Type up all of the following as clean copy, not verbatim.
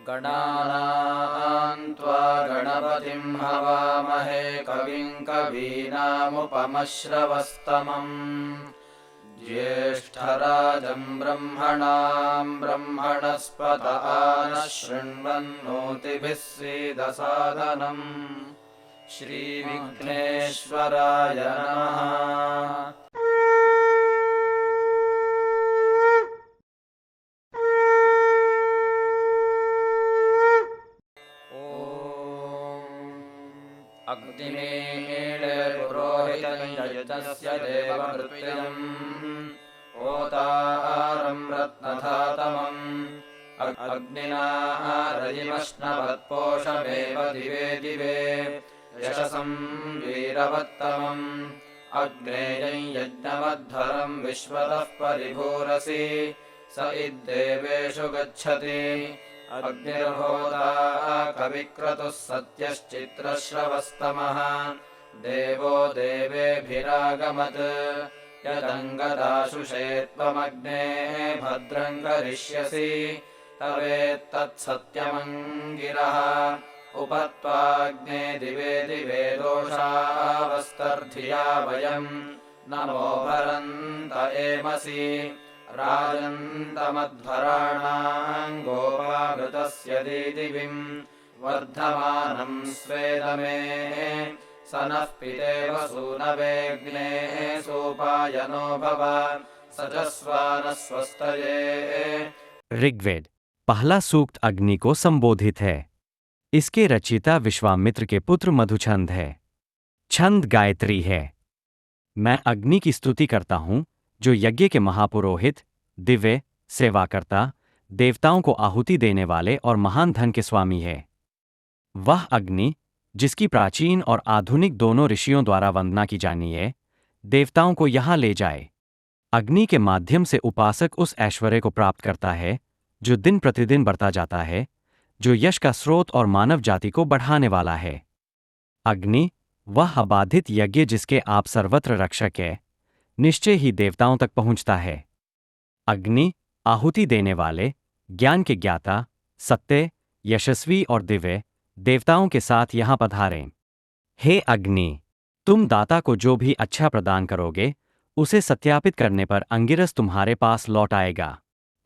गणानां त्वा गणपतिं हवामहे कविं कवीनामुपमश्रवस्तमम् ज्येष्ठराजं ब्रह्मणां ब्रह्मणस्पत नः शृण्वन्नोतिभिः सीदसादनम् श्रीविघ्नेश्वराय नमः। अग्निमीळे पुरोहितं यज्ञस्य देवमृत्युम् ओतारं रत्नधातमम् अग्निना रयिमश्नवत्पोषमेव दिवे दिवे यशसं वीरवत्तमम् अग्नेयं यज्ञमध्वरं विश्वतः परिभूरसि स इद्देवेषु गच्छति अग्निर्होता कविक्रतुः सत्यश्चित्रश्रवस्तमः देवो देवेभिरागमत् यदङ्गदाशुषे त्वमग्ने भद्रं करिष्यसि तवेत्तत्सत्यमङ्गिरः उपत्वाग्ने दिवे दिवे दोषावस्तर्धिया वयम् नमो भरन्त एमसि राजन्तमध्वराणां गोपामृतस्य दीदिविं वर्धमानं स्वेदमे स नः पितेव सूनवेग्ने सोपायनो भव सजस्वानः स्वस्तये। ऋग्वेद पहला सूक्त अग्नि को संबोधित है। इसके रचयिता विश्वामित्र के पुत्र मधुछंद है। छंद गायत्री है। मैं अग्नि की स्तुति करता हूँ जो यज्ञ के महापुरोहित, दिव्य, सेवाकर्ता, देवताओं को आहुति देने वाले और महान धन के स्वामी है। वह अग्नि जिसकी प्राचीन और आधुनिक दोनों ऋषियों द्वारा वंदना की जानी है, देवताओं को यहाँ ले जाए। अग्नि के माध्यम से उपासक उस ऐश्वर्य को प्राप्त करता है जो दिन प्रतिदिन बढ़ता जाता है, जो यश का स्रोत और मानव जाति को बढ़ाने वाला है। अग्नि वह अबाधित यज्ञ जिसके आप सर्वत्र रक्षक है, निश्चय ही देवताओं तक पहुंचता है। अग्नि आहुति देने वाले, ज्ञान के ज्ञाता, सत्य, यशस्वी और दिव्य देवताओं के साथ यहाँ पधारें। हे अग्नि, तुम दाता को जो भी अच्छा प्रदान करोगे उसे सत्यापित करने पर अंगिरस तुम्हारे पास लौट आएगा।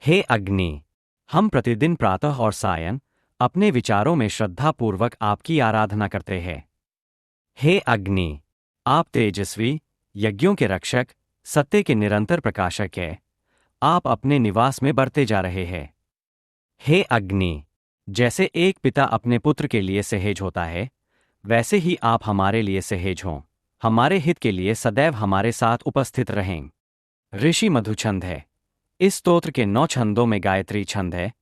हे अग्नि, हम प्रतिदिन प्रातः और सायं अपने विचारों में श्रद्धापूर्वक आपकी आराधना करते हैं। हे अग्नि, आप तेजस्वी, यज्ञों के रक्षक, सत्य के निरंतर प्रकाशक है। आप अपने निवास में बढ़ते जा रहे हैं। हे अग्नि, जैसे एक पिता अपने पुत्र के लिए सहेज होता है, वैसे ही आप हमारे लिए सहेज हों, हमारे हित के लिए सदैव हमारे साथ उपस्थित रहें। ऋषि मधुछंद है। इस स्तोत्र के 9 छंदों में गायत्री छंद है,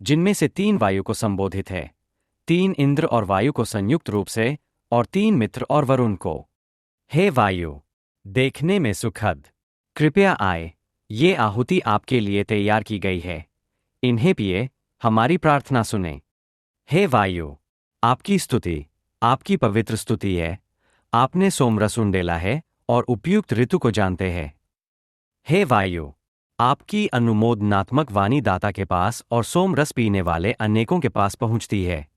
जिनमें से 3 वायु को संबोधित है, 3 इंद्र और वायु को संयुक्त रूप से, और 3 मित्र और वरुण को। हे वायु, देखने में सुखद, कृपया आए। ये आहुति आपके लिए तैयार की गई है, इन्हें पिए, हमारी प्रार्थना सुने। हे वायु, आपकी स्तुति, आपकी पवित्र स्तुति है। आपने सोमरस उंडेला है और उपयुक्त ऋतु को जानते हैं। हे वायु, आपकी अनुमोदनात्मक वाणी दाता के पास और सोमरस पीने वाले अनेकों के पास पहुंचती है।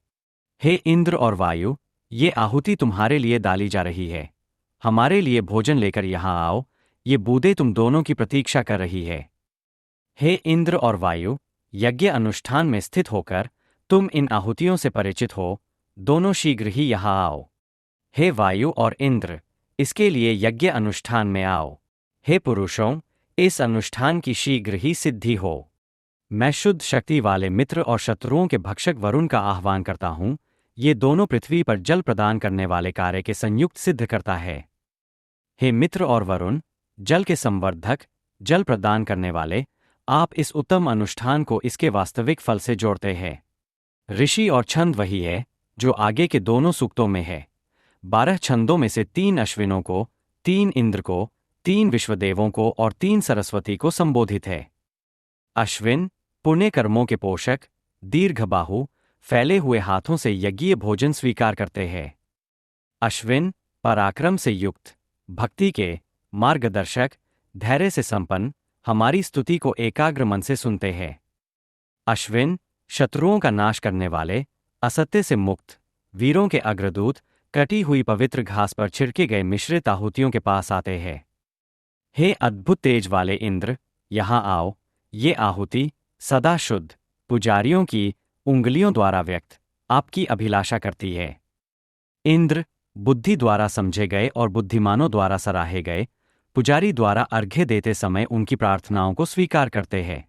हे इंद्र और वायु, ये आहुति तुम्हारे लिए डाली जा रही है। हमारे लिए भोजन लेकर यहाँ आओ, ये बूंदें तुम दोनों की प्रतीक्षा कर रही है। हे इंद्र और वायु, यज्ञ अनुष्ठान में स्थित होकर तुम इन आहुतियों से परिचित हो, दोनों शीघ्र ही यहाँ आओ। हे वायु और इंद्र, इसके लिए यज्ञ अनुष्ठान में आओ। हे पुरुषों, इस अनुष्ठान की शीघ्र ही सिद्धि हो। मैं शुद्ध शक्ति वाले मित्र और शत्रुओं के भक्षक वरुण का आह्वान करता हूँ। ये दोनों पृथ्वी पर जल प्रदान करने वाले कार्य के संयुक्त सिद्ध करता है। हे मित्र और वरुण, जल के संवर्धक, जल प्रदान करने वाले, आप इस उत्तम अनुष्ठान को इसके वास्तविक फल से जोड़ते हैं। ऋषि और छंद वही है जो आगे के दोनों सूक्तों में है। 12 छंदों में से 3 अश्विनों को, 3 इंद्र को, 3 विश्वदेवों को और 3 सरस्वती को संबोधित है। अश्विन पुण्य कर्मों के पोषक, दीर्घबाहु, फैले हुए हाथों से यज्ञीय भोजन स्वीकार करते हैं। अश्विन पराक्रम से युक्त, भक्ति के मार्गदर्शक, धैर्य से संपन्न, हमारी स्तुति को एकाग्र मन से सुनते हैं। अश्विन शत्रुओं का नाश करने वाले, असत्य से मुक्त, वीरों के अग्रदूत, कटी हुई पवित्र घास पर छिड़के गए मिश्रित आहुतियों के पास आते हैं। हे अद्भुत तेज वाले इंद्र, यहाँ आओ। ये आहुति सदा शुद्ध, पुजारियों की उंगलियों द्वारा व्यक्त, आपकी अभिलाषा करती है। इंद्र, बुद्धि द्वारा समझे गए और बुद्धिमानों द्वारा सराहे गए, पुजारी द्वारा अर्घ्य देते समय उनकी प्रार्थनाओं को स्वीकार करते हैं।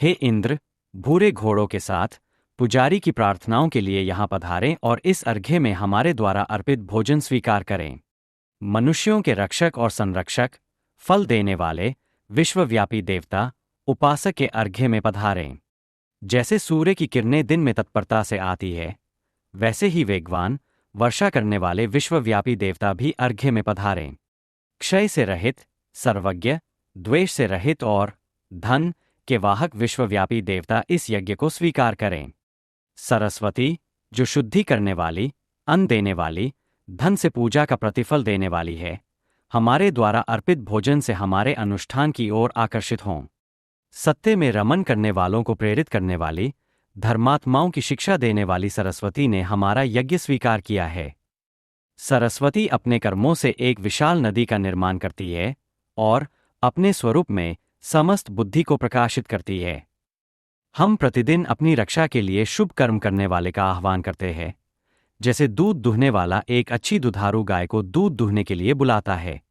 हे इंद्र, भूरे घोड़ों के साथ पुजारी की प्रार्थनाओं के लिए यहाँ पधारें और इस अर्घ्य में हमारे द्वारा अर्पित भोजन स्वीकार करें। मनुष्यों के रक्षक और संरक्षक, फल देने वाले, विश्वव्यापी देवता, उपासक के अर्घ्य में पधारें। जैसे सूर्य की किरणें दिन में तत्परता से आती है, वैसे ही वेगवान, वर्षा करने वाले विश्वव्यापी देवता भी अर्घ्य में पधारें। क्षय से रहित, सर्वज्ञ, द्वेष से रहित और धन के वाहक विश्वव्यापी देवता इस यज्ञ को स्वीकार करें। सरस्वती, जो शुद्धि करने वाली, अन्न देने वाली, धन से पूजा का प्रतिफल देने वाली है, हमारे द्वारा अर्पित भोजन से हमारे अनुष्ठान की ओर आकर्षित हों। सत्य में रमन करने वालों को प्रेरित करने वाली, धर्मात्माओं की शिक्षा देने वाली सरस्वती ने हमारा यज्ञ स्वीकार किया है। सरस्वती अपने कर्मों से एक विशाल नदी का निर्माण करती है और अपने स्वरूप में समस्त बुद्धि को प्रकाशित करती है। हम प्रतिदिन अपनी रक्षा के लिए शुभ कर्म करने वाले का आह्वान करते हैं, जैसे दूध दुहने वाला एक अच्छी दुधारू गाय को दूध दुहने के लिए बुलाता है।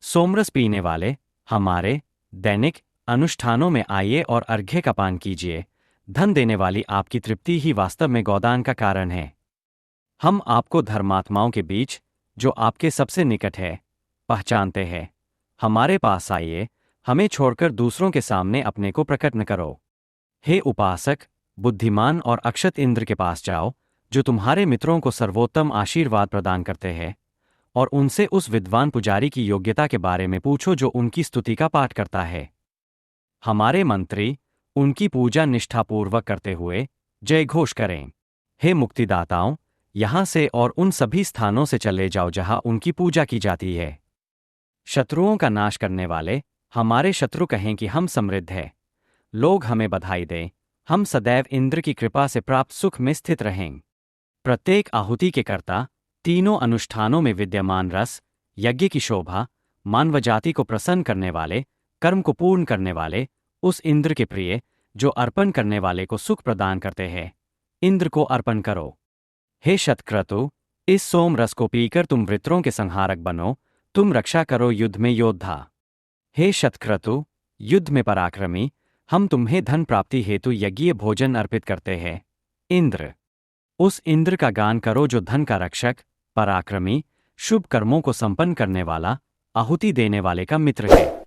सोमरस पीने वाले, हमारे दैनिक अनुष्ठानों में आइए और अर्घ्य का पान कीजिए। धन देने वाली आपकी तृप्ति ही वास्तव में गोदान का कारण है। हम आपको धर्मात्माओं के बीच, जो आपके सबसे निकट है, पहचानते हैं। हमारे पास आइए, हमें छोड़कर दूसरों के सामने अपने को प्रकट न करो। हे उपासक, बुद्धिमान और अक्षत इंद्र के पास जाओ, जो तुम्हारे मित्रों को सर्वोत्तम आशीर्वाद प्रदान करते हैं, और उनसे उस विद्वान पुजारी की योग्यता के बारे में पूछो जो उनकी स्तुति का पाठ करता है। हमारे मंत्री उनकी पूजा निष्ठापूर्वक करते हुए जय घोष करें। हे मुक्तिदाताओं, यहाँ से और उन सभी स्थानों से चले जाओ जहाँ उनकी पूजा की जाती है। शत्रुओं का नाश करने वाले, हमारे शत्रु कहें कि हम समृद्ध हैं। लोग हमें बधाई दें, हम सदैव इंद्र की कृपा से प्राप्त सुख में स्थित रहें। प्रत्येक आहुति के कर्ता, तीनों अनुष्ठानों में विद्यमान रस, यज्ञ की शोभा, मानव जाति को प्रसन्न करने वाले, कर्म को पूर्ण करने वाले, उस इंद्र के प्रिय, जो अर्पण करने वाले को सुख प्रदान करते हैं, इंद्र को अर्पण करो। हे शतक्रतु, इस सोम रस को पीकर तुम वृत्रों के संहारक बनो, तुम रक्षा करो युद्ध में योद्धा। हे शतक्रतु, युद्ध में पराक्रमी, हम तुम्हें धन प्राप्ति हेतु यज्ञीय भोजन अर्पित करते हैं। इंद्र, उस इंद्र का गान करो जो धन का रक्षक, पराक्रमी, शुभ कर्मों को संपन्न करने वाला, आहुति देने वाले का मित्र है।